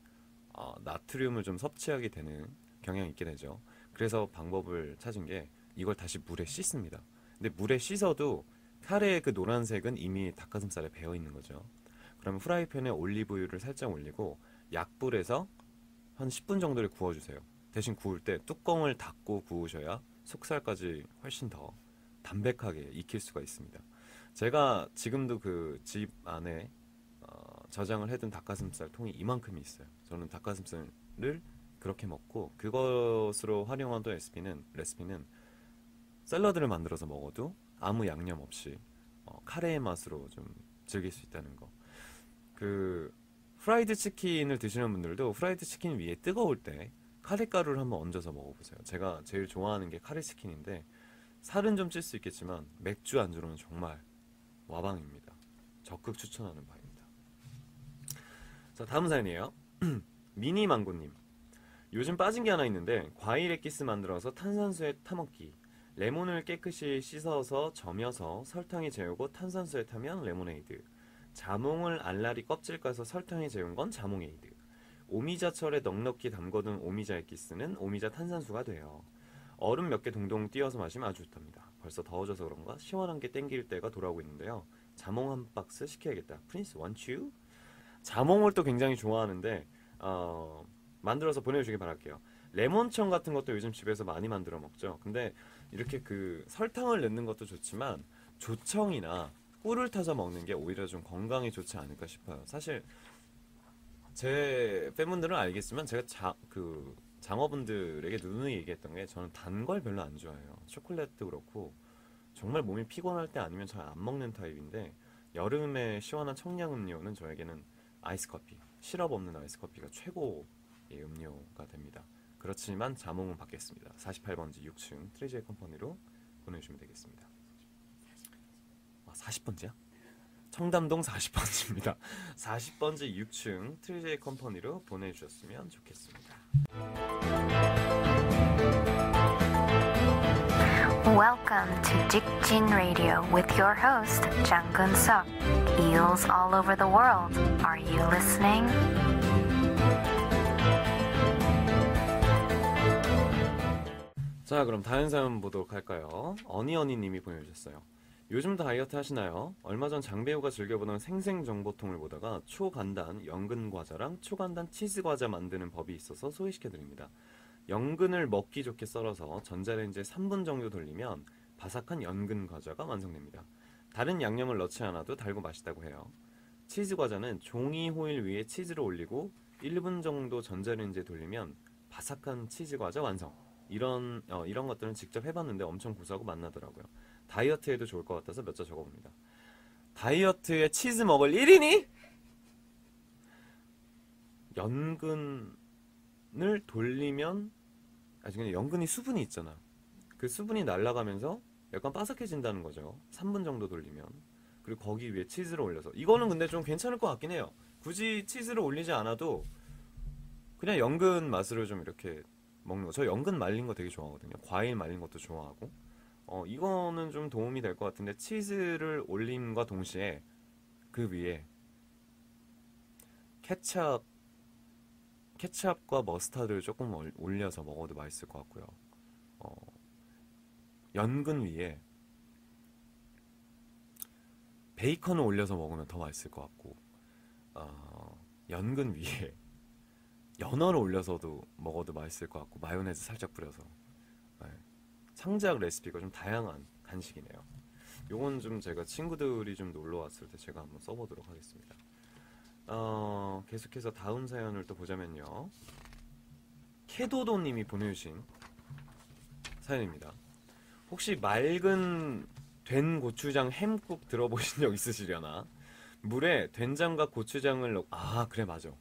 나트륨을 좀 섭취하게 되는 경향이 있게 되죠. 그래서 방법을 찾은 게 이걸 다시 물에 씻습니다. 근데 물에 씻어도 카레의 그 노란색은 이미 닭가슴살에 배어 있는 거죠. 그러면 프라이팬에 올리브유를 살짝 올리고 약불에서 한 10분 정도를 구워주세요. 대신 구울 때 뚜껑을 닫고 구우셔야 속살까지 훨씬 더 담백하게 익힐 수가 있습니다. 제가 지금도 그 집 안에 저장을 해둔 닭가슴살 통이 이만큼이 있어요. 저는 닭가슴살을 그렇게 먹고, 그것으로 활용한 또 레시피는 샐러드를 만들어서 먹어도 아무 양념 없이 카레의 맛으로 좀 즐길 수 있다는 거. 그 프라이드 치킨을 드시는 분들도 프라이드 치킨 위에 뜨거울 때 카레가루를 한번 얹어서 먹어보세요. 제가 제일 좋아하는 게 카레 치킨인데, 살은 좀 찔 수 있겠지만 맥주 안주로는 정말 와방입니다. 적극 추천하는 바입니다. 자, 다음 사연이에요. 미니망고님. 요즘 빠진 게 하나 있는데 과일 액기스 만들어서 탄산수에 타먹기. 레몬을 깨끗이 씻어서 점여서 설탕에 재우고 탄산수에 타면 레모네이드. 자몽을 알알이 껍질 까서 설탕에 재운 건 자몽에이드. 오미자철에 넉넉히 담궈둔 오미자 액기스는 오미자 탄산수가 돼요. 얼음 몇 개 동동 띄어서 마시면 아주 좋답니다. 벌써 더워져서 그런가 시원한 게 땡길 때가 돌아오고 있는데요. 자몽 한 박스 시켜야겠다. 프린스 원츄? 자몽을 또 굉장히 좋아하는데 만들어서 보내주시기 바랄게요. 레몬청 같은 것도 요즘 집에서 많이 만들어 먹죠. 근데 이렇게 그 설탕을 넣는 것도 좋지만 조청이나 꿀을 타서 먹는 게 오히려 좀 건강에 좋지 않을까 싶어요. 사실 제 팬분들은 알겠지만 제가 장어분들에게 누누이 얘기했던 게 저는 단 걸 별로 안 좋아해요. 초콜릿도 그렇고 정말 몸이 피곤할 때 아니면 잘 안 먹는 타입인데 여름에 시원한 청량음료는 저에게는 아이스커피, 시럽 없는 아이스커피가 최고의 음료가 됩니다. 그렇지만 자몽은 받겠습니다. 48번지 6층 트레저의 컴퍼니로 보내주시면 되겠습니다. 40번지야? 청담동 40번지입니다. 40번지 6층 트레저의 컴퍼니로 보내주셨으면 좋겠습니다. Welcome to Jikjin Radio with your host, Jang Gun-seok. Eels all over the world. Are you listening? 자, 그럼 다른 사연 보도록 할까요? 어니어니님이 보내주셨어요. 요즘 다이어트 하시나요? 얼마 전 장배우가 즐겨보던 생생정보통을 보다가 초간단 연근 과자랑 초간단 치즈 과자 만드는 법이 있어서 소개시켜드립니다. 연근을 먹기 좋게 썰어서 전자레인지에 3분 정도 돌리면 바삭한 연근 과자가 완성됩니다. 다른 양념을 넣지 않아도 달고 맛있다고 해요. 치즈 과자는 종이 호일 위에 치즈를 올리고 1분 정도 전자레인지에 돌리면 바삭한 치즈 과자 완성. 이런 것들은 직접 해봤는데 엄청 고소하고 맛나더라고요. 다이어트에도 좋을 것 같아서 몇 자 적어봅니다. 다이어트에 치즈 먹을 1인이? 연근을 돌리면 그냥 연근이 수분이 있잖아. 그 수분이 날아가면서 약간 바삭해진다는 거죠. 3분 정도 돌리면. 그리고 거기 위에 치즈를 올려서. 이거는 근데 좀 괜찮을 것 같긴 해요. 굳이 치즈를 올리지 않아도 그냥 연근 맛으로 좀 이렇게 먹는 거. 저 연근 말린 거 되게 좋아하거든요. 과일 말린 것도 좋아하고. 이거는 좀 도움이 될 것 같은데 치즈를 올림과 동시에 그 위에 케첩과 머스타드를 조금 올려서 먹어도 맛있을 것 같고요. 연근 위에 베이컨을 올려서 먹으면 더 맛있을 것 같고, 연근 위에 연어를 올려서도 먹어도 맛있을 것 같고, 마요네즈 살짝 뿌려서. 네. 창작 레시피가 좀 다양한 간식이네요. 요건 좀 제가 친구들이 좀 놀러 왔을 때 제가 한번 써보도록 하겠습니다. 계속해서 다음 사연을 또 보자면요. 캐도도님이 보내주신 사연입니다. 혹시 맑은 된 고추장 햄국 들어보신 적 있으시려나? 물에 된장과 고추장을 넣고 그래 맞아.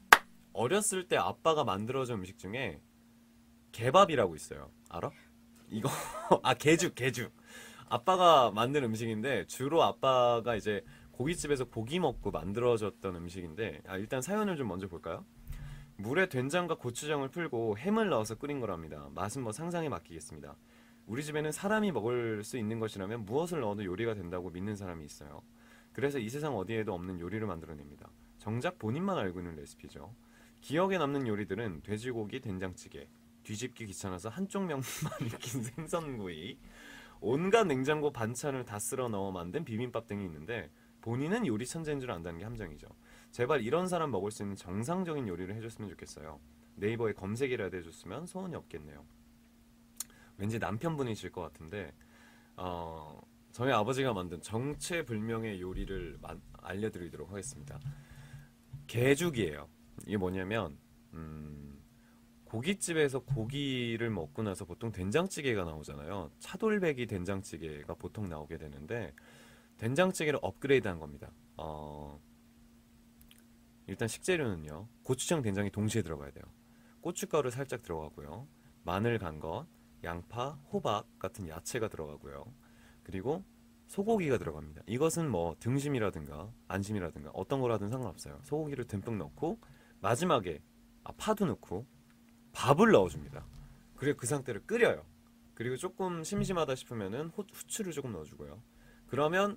어렸을 때 아빠가 만들어준 음식 중에 개밥이라고 있어요. 알아? 이거 개죽. 아빠가 만든 음식인데 주로 아빠가 이제 고깃집에서 고기 먹고 만들어줬던 음식인데 일단 사연을 좀 먼저 볼까요? 물에 된장과 고추장을 풀고 햄을 넣어서 끓인 거랍니다. 맛은 뭐 상상에 맡기겠습니다. 우리 집에는 사람이 먹을 수 있는 것이라면 무엇을 넣어도 요리가 된다고 믿는 사람이 있어요. 그래서 이 세상 어디에도 없는 요리를 만들어냅니다. 정작 본인만 알고 있는 레시피죠. 기억에 남는 요리들은 돼지고기 된장찌개, 뒤집기 귀찮아서 한쪽 면만 익힌 생선구이, 온갖 냉장고 반찬을 다 쓸어 넣어 만든 비빔밥 등이 있는데 본인은 요리 천재인 줄 안다는 게 함정이죠. 제발 이런 사람 먹을 수 있는 정상적인 요리를 해줬으면 좋겠어요. 네이버에 검색이라도 해줬으면 소원이 없겠네요. 왠지 남편분이실 것 같은데 저희 아버지가 만든 정체불명의 요리를 알려드리도록 하겠습니다. 개죽이에요. 이게 뭐냐면 고깃집에서 고기를 먹고 나서 보통 된장찌개가 나오잖아요. 차돌박이 된장찌개가 보통 나오게 되는데 된장찌개를 업그레이드한 겁니다. 일단 식재료는요. 고추장, 된장이 동시에 들어가야 돼요. 고춧가루 살짝 들어가고요. 마늘 간 것, 양파, 호박 같은 야채가 들어가고요. 그리고 소고기가 들어갑니다. 이것은 뭐 등심이라든가 안심이라든가 어떤 거라든 상관없어요. 소고기를 듬뿍 넣고 마지막에 파도 넣고 밥을 넣어줍니다. 그리고 그 상태를 끓여요. 그리고 조금 심심하다 싶으면은 후추를 조금 넣어주고요. 그러면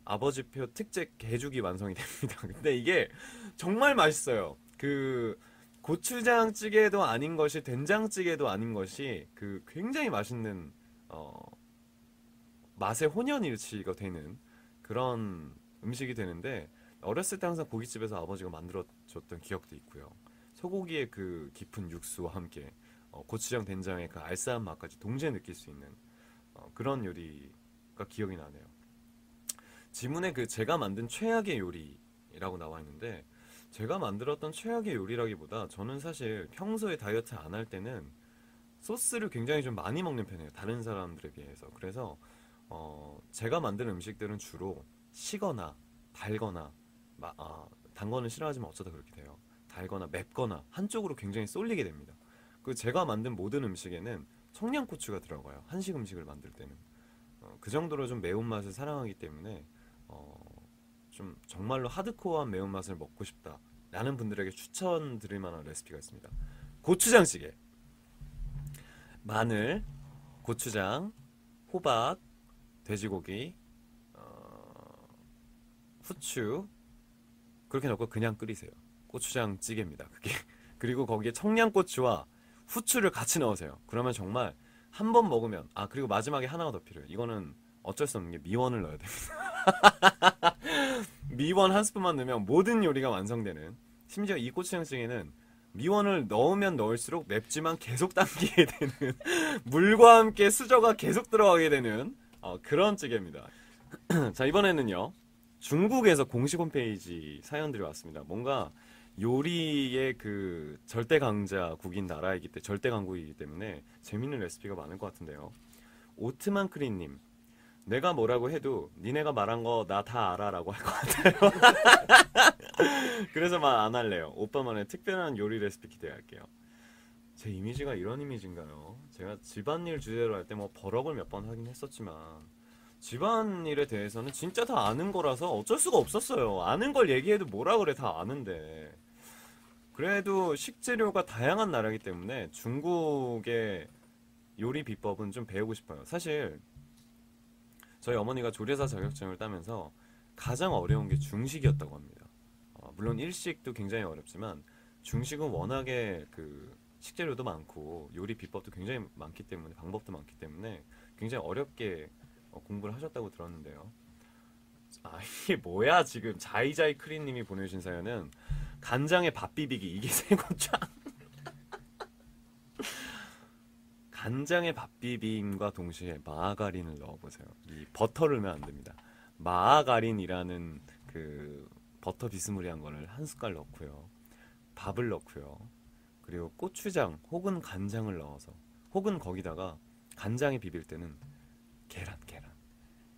아버지표 특제 개죽이 완성이 됩니다. 근데 이게 정말 맛있어요. 그 고추장찌개도 아닌 것이 된장찌개도 아닌 것이 그 굉장히 맛있는 맛의 혼연일치가 되는 그런 음식이 되는데 어렸을 때 항상 고깃집에서 아버지가 만들어줬던 기억도 있고요. 소고기의 그 깊은 육수와 함께 고추장 된장의 그 알싸한 맛까지 동시에 느낄 수 있는 그런 요리가 기억이 나네요. 지문에 그 제가 만든 최악의 요리라고 나와 있는데 제가 만들었던 최악의 요리라기보다 저는 사실 평소에 다이어트 안 할 때는 소스를 굉장히 좀 많이 먹는 편이에요. 다른 사람들에 비해서. 그래서 제가 만든 음식들은 주로 시거나 달거나 단 거는 싫어하지만 어쩌다 그렇게 돼요. 달거나 맵거나 한쪽으로 굉장히 쏠리게 됩니다. 그 제가 만든 모든 음식에는 청양고추가 들어가요. 한식 음식을 만들 때는. 그 정도로 좀 매운맛을 사랑하기 때문에 좀 정말로 하드코어한 매운맛을 먹고 싶다 라는 분들에게 추천드릴 만한 레시피가 있습니다. 고추장찌개. 마늘, 고추장, 호박, 돼지고기, 후추 그렇게 넣고 그냥 끓이세요. 고추장찌개입니다. 그게. 그리고 거기에 청양고추와 후추를 같이 넣으세요. 그러면 정말 한 번 먹으면 그리고 마지막에 하나가 더 필요해요. 이거는 어쩔 수 없는 게 미원을 넣어야 됩니다. 미원 한 스푼만 넣으면 모든 요리가 완성되는, 심지어 이 고추장찌개는 미원을 넣으면 넣을수록 맵지만 계속 당기게 되는 물과 함께 수저가 계속 들어가게 되는 그런 찌개입니다. 자, 이번에는요 중국에서 공식 홈페이지 사연들이 왔습니다. 뭔가 요리의 그 절대 강자국인 나라이기 때문에, 절대 강국이기 때문에 재밌는 레시피가 많을 것 같은데요. 오트만 크린님, 내가 뭐라고 해도 니네가 말한 거 나 다 알아 라고 할 것 같아요. 그래서 말 안 할래요. 오빠만의 특별한 요리 레시피 기대할게요. 제 이미지가 이런 이미지인가요? 제가 집안일 주제로 할 때 뭐 버럭을 몇 번 하긴 했었지만 집안일에 대해서는 진짜 다 아는 거라서 어쩔 수가 없었어요. 아는 걸 얘기해도 뭐라 그래, 다 아는데. 그래도 식재료가 다양한 나라이기 때문에 중국의 요리 비법은 좀 배우고 싶어요. 사실 저희 어머니가 조리사 자격증을 따면서 가장 어려운 게 중식이었다고 합니다. 물론 일식도 굉장히 어렵지만 중식은 워낙에 그 식재료도 많고 요리 비법도 굉장히 많기 때문에, 방법도 많기 때문에 굉장히 어렵게 공부를 하셨다고 들었는데요. 이게 뭐야 지금 자이자이 크린님이 보내주신 사연은 간장에 밥 비비기, 이게 새고추장. 간장에 밥 비빔과 동시에 마가린을 넣어보세요. 이 버터를 넣으면 안 됩니다. 마가린이라는 그 버터 비스무리한 거를 한 숟갈 넣고요. 밥을 넣고요. 그리고 고추장 혹은 간장을 넣어서, 혹은 거기다가 간장에 비빌 때는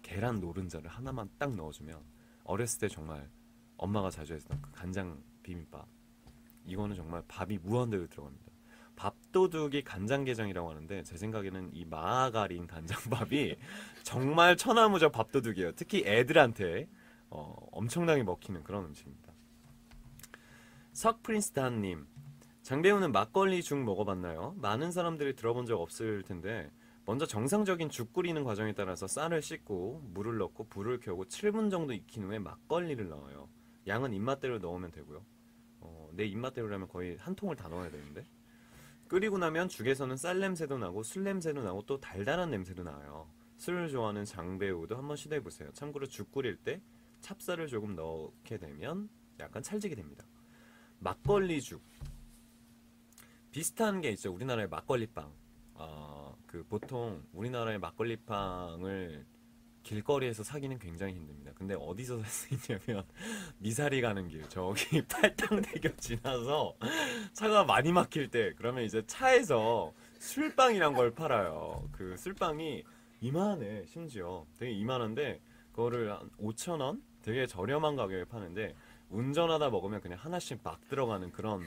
계란 노른자를 하나만 딱 넣어주면, 어렸을 때 정말 엄마가 자주 했던 그 간장 비빔밥, 이거는 정말 밥이 무한대로 들어갑니다. 밥도둑이 간장게장이라고 하는데 제 생각에는 이 마가린 간장밥이 정말 천하무적 밥도둑이에요. 특히 애들한테 엄청나게 먹히는 그런 음식입니다. 석프린스탄님, 장배우는 막걸리 죽 먹어봤나요? 많은 사람들이 들어본 적 없을 텐데 먼저 정상적인 죽 끓이는 과정에 따라서 쌀을 씻고 물을 넣고 불을 켜고 7분 정도 익힌 후에 막걸리를 넣어요. 양은 입맛대로 넣으면 되고요. 내 입맛대로라면 거의 한 통을 다 넣어야 되는데, 끓이고 나면 죽에서는 쌀 냄새도 나고 술 냄새도 나고 또 달달한 냄새도 나요. 술을 좋아하는 장배우도 한번 시도해보세요. 참고로 죽 끓일 때 찹쌀을 조금 넣게 되면 약간 찰지게 됩니다. 막걸리 죽 비슷한 게 있죠. 우리나라의 막걸리빵. 그 보통 우리나라의 막걸리빵을 길거리에서 사기는 굉장히 힘듭니다. 근데 어디서 살 수 있냐면 미사리 가는 길, 저기 팔당대교 지나서 차가 많이 막힐 때, 그러면 이제 차에서 술빵이란 걸 팔아요. 그 술빵이 이만해. 심지어 되게 이만한데 그거를 한 5,000원? 되게 저렴한 가격에 파는데 운전하다 먹으면 그냥 하나씩 막 들어가는 그런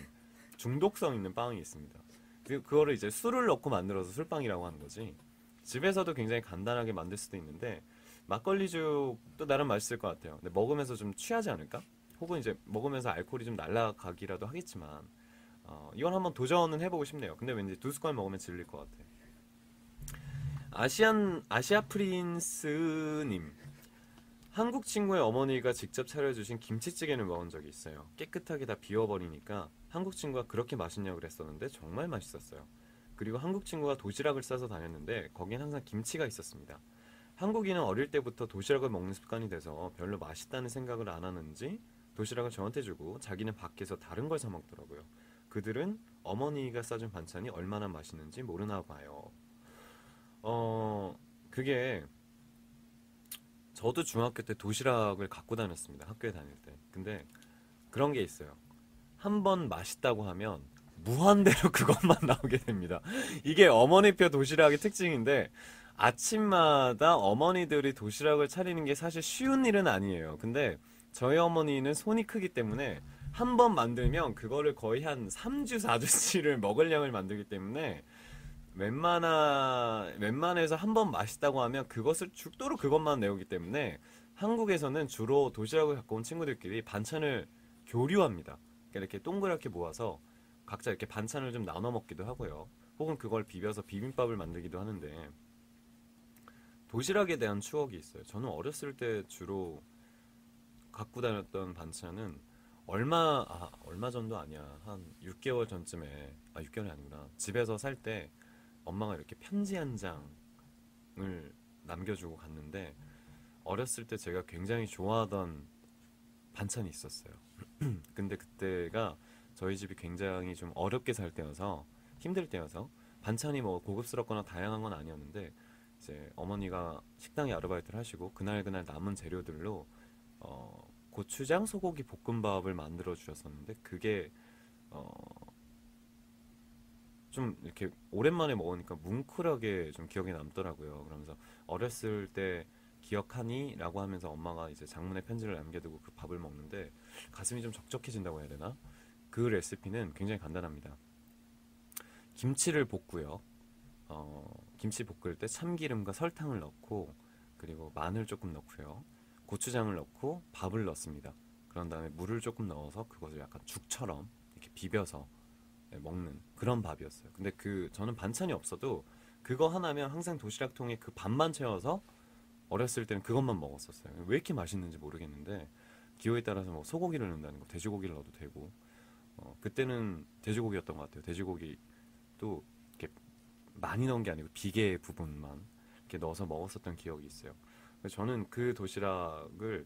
중독성 있는 빵이 있습니다. 그거를 이제 술을 넣고 만들어서 술빵이라고 하는 거지. 집에서도 굉장히 간단하게 만들 수도 있는데 막걸리죽도 나름 맛있을 것 같아요. 근데 먹으면서 좀 취하지 않을까? 혹은 이제 먹으면서 알코올이 좀 날아가기라도 하겠지만 이건 한번 도전은 해보고 싶네요. 근데 왠지 2숟갈 먹으면 질릴 것 같아. 아시아 프린스님. 한국 친구의 어머니가 직접 차려주신 김치찌개를 먹은 적이 있어요. 깨끗하게 다 비워버리니까 한국 친구가 그렇게 맛있냐고 그랬었는데 정말 맛있었어요. 그리고 한국 친구가 도시락을 싸서 다녔는데 거긴 항상 김치가 있었습니다. 한국인은 어릴 때부터 도시락을 먹는 습관이 돼서 별로 맛있다는 생각을 안 하는지 도시락을 저한테 주고 자기는 밖에서 다른 걸 사 먹더라고요. 그들은 어머니가 싸준 반찬이 얼마나 맛있는지 모르나 봐요. 그게 저도 중학교 때 도시락을 갖고 다녔습니다. 학교에 다닐 때. 근데 그런 게 있어요. 한 번 맛있다고 하면 무한대로 그것만 나오게 됩니다. 이게 어머니표 도시락의 특징인데 아침마다 어머니들이 도시락을 차리는 게 사실 쉬운 일은 아니에요. 근데 저희 어머니는 손이 크기 때문에 한 번 만들면 그거를 거의 한 3주, 4주치를 먹을 양을 만들기 때문에 웬만해서 한 번 맛있다고 하면 그것을 죽도록 그것만 내오기 때문에 한국에서는 주로 도시락을 갖고 온 친구들끼리 반찬을 교류합니다. 그러니까 이렇게 동그랗게 모아서 각자 이렇게 반찬을 좀 나눠 먹기도 하고요. 혹은 그걸 비벼서 비빔밥을 만들기도 하는데 도시락에 대한 추억이 있어요. 저는 어렸을 때 주로 갖고 다녔던 반찬은 얼마 전도 아니야. 한 6개월 전쯤에 6개월이 아니구나. 집에서 살 때 엄마가 이렇게 편지 한 장을 남겨주고 갔는데 어렸을 때 제가 굉장히 좋아하던 반찬이 있었어요. 근데 그때가 저희 집이 굉장히 좀 어렵게 살 때여서 힘들 때여서 반찬이 뭐 고급스럽거나 다양한 건 아니었는데 이제 어머니가 식당에 아르바이트를 하시고 그날 남은 재료들로 고추장 소고기 볶음밥을 만들어 주셨었는데 그게 좀 이렇게 오랜만에 먹으니까 뭉클하게 좀 기억에 남더라고요. 그러면서 어렸을 때 기억하니? 라고 하면서 엄마가 이제 장문의 편지를 남겨두고 그 밥을 먹는데 가슴이 좀 적적해진다고 해야 되나? 그 레시피는 굉장히 간단합니다. 김치를 볶고요. 김치 볶을 때 참기름과 설탕을 넣고 그리고 마늘 조금 넣고요. 고추장을 넣고 밥을 넣습니다. 그런 다음에 물을 조금 넣어서 그것을 약간 죽처럼 이렇게 비벼서 먹는 그런 밥이었어요. 근데 저는 반찬이 없어도 그거 하나면 항상 도시락통에 그 밥만 채워서 어렸을 때는 그것만 먹었었어요. 왜 이렇게 맛있는지 모르겠는데 기호에 따라서 뭐 소고기를 넣는다는 거, 돼지고기를 넣어도 되고 그때는 돼지고기였던 것 같아요. 돼지고기도 이렇게 많이 넣은 게 아니고 비계 부분만 이렇게 넣어서 먹었었던 기억이 있어요. 그래서 저는 그 도시락을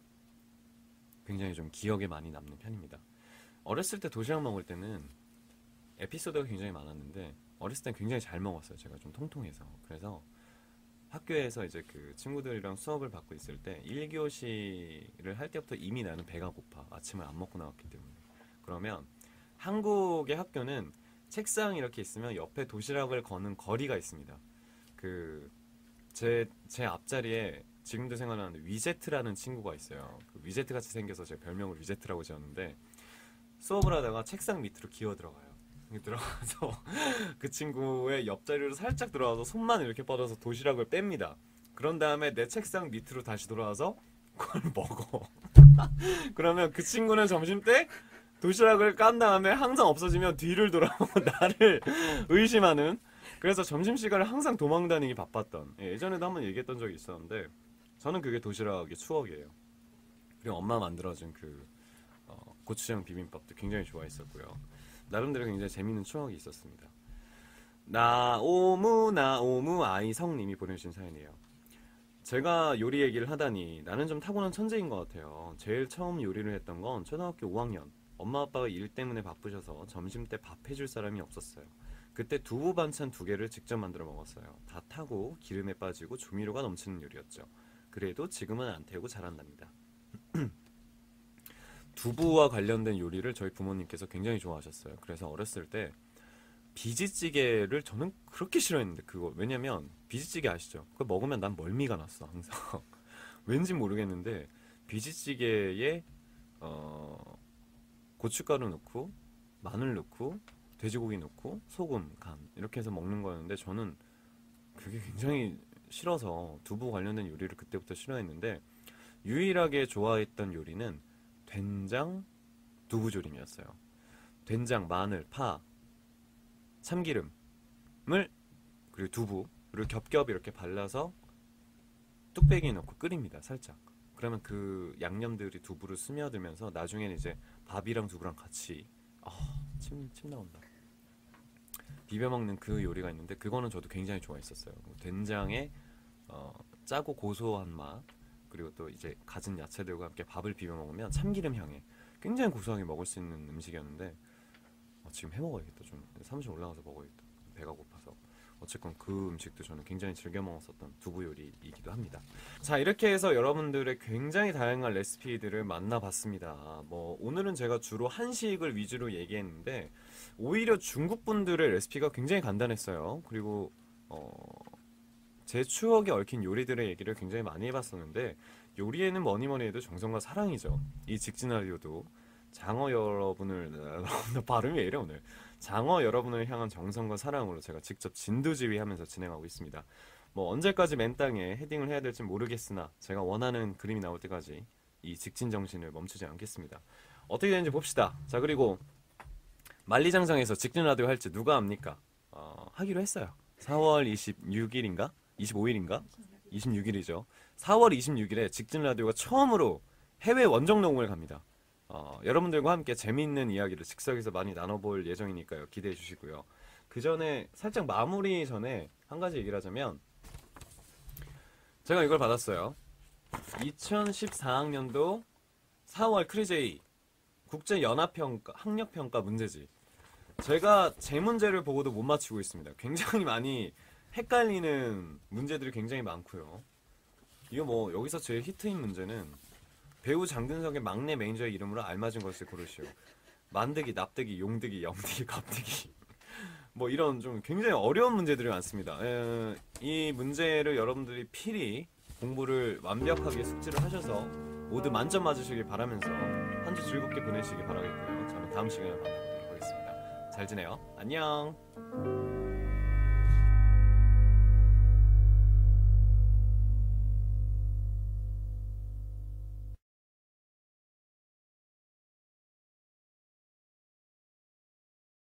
굉장히 좀 기억에 많이 남는 편입니다. 어렸을 때 도시락 먹을 때는 에피소드가 굉장히 많았는데 어렸을 땐 굉장히 잘 먹었어요. 제가 좀 통통해서. 그래서 학교에서 이제 그 친구들이랑 수업을 받고 있을 때 1교시를 할 때부터 이미 나는 배가 고파. 아침을 안 먹고 나왔기 때문에. 그러면 한국의 학교는 책상 이렇게 있으면 옆에 도시락을 거는 거리가 있습니다. 제 앞자리에 지금도 생각나는데 위제트라는 친구가 있어요. 그 위제트 같이 생겨서 제 별명을 위제트라고 지었는데 수업을 하다가 책상 밑으로 기어 들어가요. 들어가서 그 친구의 옆자리로 살짝 들어가서 손만 이렇게 뻗어서 도시락을 뺍니다. 그런 다음에 내 책상 밑으로 다시 돌아와서 그걸 먹어. 그러면 그 친구는 점심때 도시락을 깐 다음에 항상 없어지면 뒤를 돌아보고 나를 의심하는, 그래서 점심시간을 항상 도망다니기 바빴던, 예전에도 한번 얘기했던 적이 있었는데 저는 그게 도시락의 추억이에요. 그리고 엄마 만들어준 고추장 비빔밥도 굉장히 좋아했었고요. 나름대로 굉장히 재밌는 추억이 있었습니다. 나오무 아이성님이 보내주신 사연이에요. 제가 요리 얘기를 하다니 나는 좀 타고난 천재인 것 같아요. 제일 처음 요리를 했던 건 초등학교 5학년. 엄마 아빠가 일 때문에 바쁘셔서 점심때 밥 해줄 사람이 없었어요. 그때 두부 반찬 2개를 직접 만들어 먹었어요. 다 타고 기름에 빠지고 조미료가 넘치는 요리였죠. 그래도 지금은 안 태우고 잘한답니다. 두부와 관련된 요리를 저희 부모님께서 굉장히 좋아하셨어요. 그래서 어렸을 때 비지찌개를 저는 그렇게 싫어했는데 왜냐면 비지찌개 아시죠? 그거 먹으면 난 멀미가 났어 항상. 왠지 모르겠는데 비지찌개에 고춧가루 넣고 마늘 넣고 돼지고기 넣고 소금, 간 이렇게 해서 먹는 거였는데 저는 그게 굉장히 싫어서 두부 관련된 요리를 그때부터 싫어했는데 유일하게 좋아했던 요리는 된장 두부조림이었어요. 된장, 마늘, 파, 참기름을 그리고 두부 그리고 겹겹 이렇게 발라서 뚝배기에 넣고 끓입니다. 살짝. 그러면 그 양념들이 두부로 스며들면서 나중에는 이제 밥이랑 두부랑 같이 침 나온다. 비벼 먹는 그 요리가 있는데 그거는 저도 굉장히 좋아했었어요. 된장에 짜고 고소한 맛 그리고 또 이제 갖은 야채들과 함께 밥을 비벼 먹으면 참기름 향에 굉장히 고소하게 먹을 수 있는 음식이었는데 지금 해 먹어야겠다. 좀 사무실 올라가서 먹어야겠다. 배가 고파서. 어쨌건 그 음식도 저는 굉장히 즐겨 먹었었던 두부 요리이기도 합니다. 자, 이렇게 해서 여러분들의 굉장히 다양한 레시피들을 만나봤습니다. 뭐 오늘은 제가 주로 한식을 위주로 얘기했는데 오히려 중국 분들의 레시피가 굉장히 간단했어요. 그리고 제 추억에 얽힌 요리들의 얘기를 굉장히 많이 해봤었는데 요리에는 뭐니뭐니 해도 정성과 사랑이죠. 이 직진 라디오도 장어 여러분을 발음이 왜 이래 오늘 장어 여러분을 향한 정성과 사랑으로 제가 직접 진두지휘하면서 진행하고 있습니다. 뭐 언제까지 맨 땅에 헤딩을 해야 될지 모르겠으나 제가 원하는 그림이 나올 때까지 이 직진 정신을 멈추지 않겠습니다. 어떻게 되는지 봅시다. 자, 그리고 만리장성에서 직진 라디오 할지 누가 압니까? 하기로 했어요. 4월 26일인가? 25일인가? 26일이죠. 4월 26일에 직진 라디오가 처음으로 해외 원정 녹음을 갑니다. 여러분들과 함께 재미있는 이야기를 즉석에서 많이 나눠볼 예정이니까요. 기대해 주시고요. 그 전에 살짝 마무리 전에 한 가지 얘기를 하자면 제가 이걸 받았어요. 2014학년도 4월 크리제이 국제연합평가 학력평가 문제지. 제가 제 문제를 보고도 못 맞추고 있습니다. 굉장히 많이 헷갈리는 문제들이 굉장히 많고요. 이거 뭐 여기서 제일 히트인 문제는 배우 장근석의 막내 매니저의 이름으로 알맞은 것을 고르시오. 만드기, 납득이, 용득이, 영득이, 갑득이 뭐 이런 좀 굉장히 어려운 문제들이 많습니다. 이 문제를 여러분들이 필히 공부를 완벽하게 숙지를 하셔서 모두 만점 맞으시길 바라면서 한 주 즐겁게 보내시길 바라겠고요. 저는 다음 시간에 만나보도록 하겠습니다. 잘 지내요. 안녕.